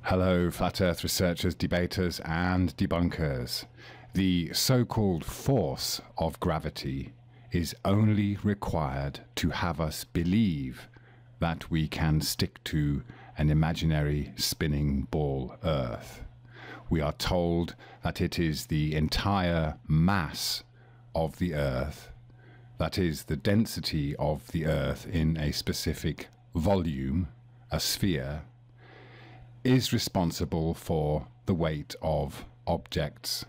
Hello, Flat Earth researchers, debaters, and debunkers. The so-called force of gravity is only required to have us believe that we can stick to an imaginary spinning ball Earth. We are told that it is the entire mass of the Earth, that is, the density of the Earth in a specific volume, a sphere, is responsible for the weight of objects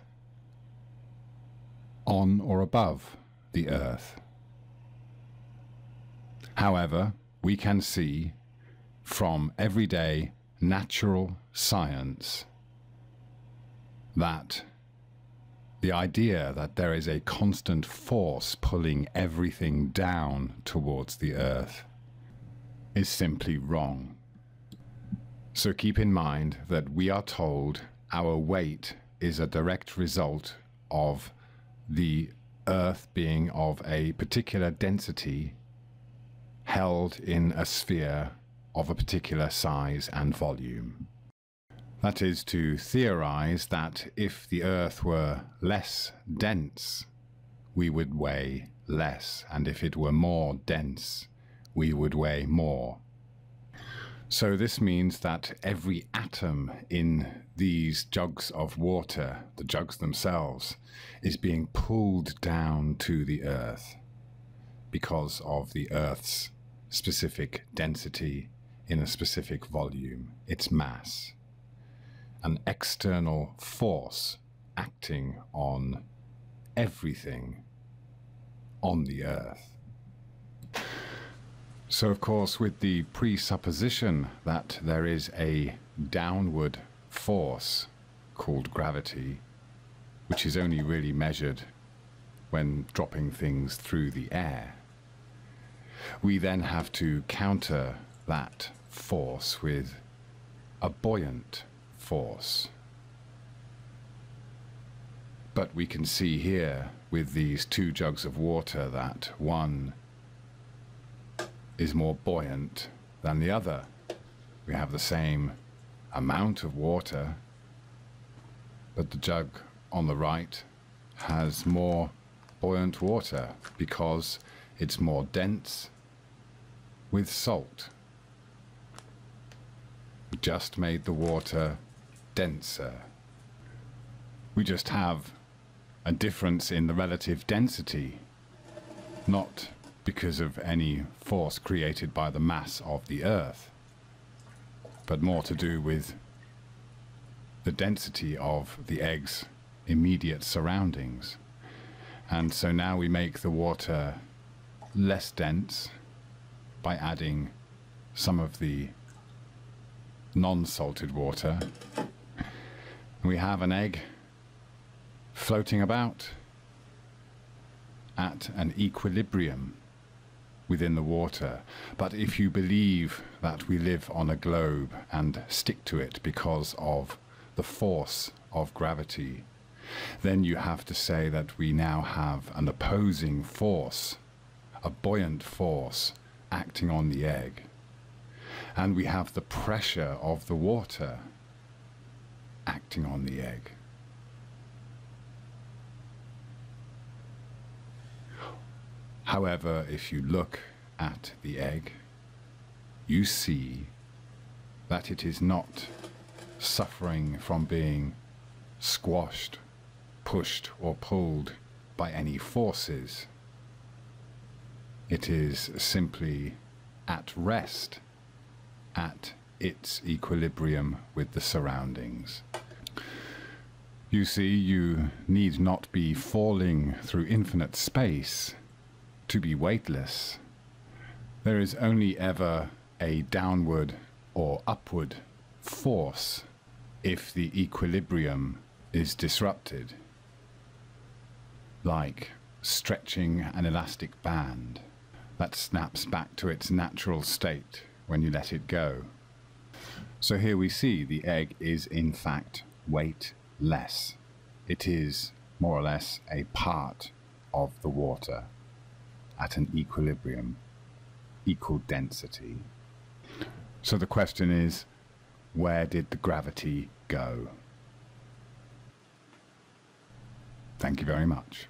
on or above the Earth. However, we can see from everyday natural science that the idea that there is a constant force pulling everything down towards the Earth is simply wrong. So keep in mind that we are told our weight is a direct result of the Earth being of a particular density held in a sphere of a particular size and volume. That is to theorize that if the Earth were less dense, we would weigh less, and if it were more dense, we would weigh more. So this means that every atom in these jugs of water, the jugs themselves, is being pulled down to the Earth because of the Earth's specific density in a specific volume, its mass. An external force acting on everything on the Earth. So, of course, with the presupposition that there is a downward force called gravity, which is only really measured when dropping things through the air, we then have to counter that force with a buoyant force. But we can see here with these two jugs of water that one is more buoyant than the other. We have the same amount of water, but the jug on the right has more buoyant water because it's more dense with salt. We just made the water denser. We just have a difference in the relative density, not because of any force created by the mass of the Earth, but more to do with the density of the egg's immediate surroundings. And so now we make the water less dense by adding some of the non-salted water. We have an egg floating about at an equilibrium within the water. But if you believe that we live on a globe and stick to it because of the force of gravity, then you have to say that we now have an opposing force, a buoyant force acting on the egg. And we have the pressure of the water acting on the egg. However, if you look at the egg, you see that it is not suffering from being squashed, pushed, or pulled by any forces. It is simply at rest, at its equilibrium with the surroundings. You see, you need not be falling through infinite space to be weightless. There is only ever a downward or upward force if the equilibrium is disrupted, like stretching an elastic band that snaps back to its natural state when you let it go. So here we see the egg is in fact weightless. It is more or less a part of the water at an equilibrium, equal density. So the question is, Where did the gravity go? Thank you very much.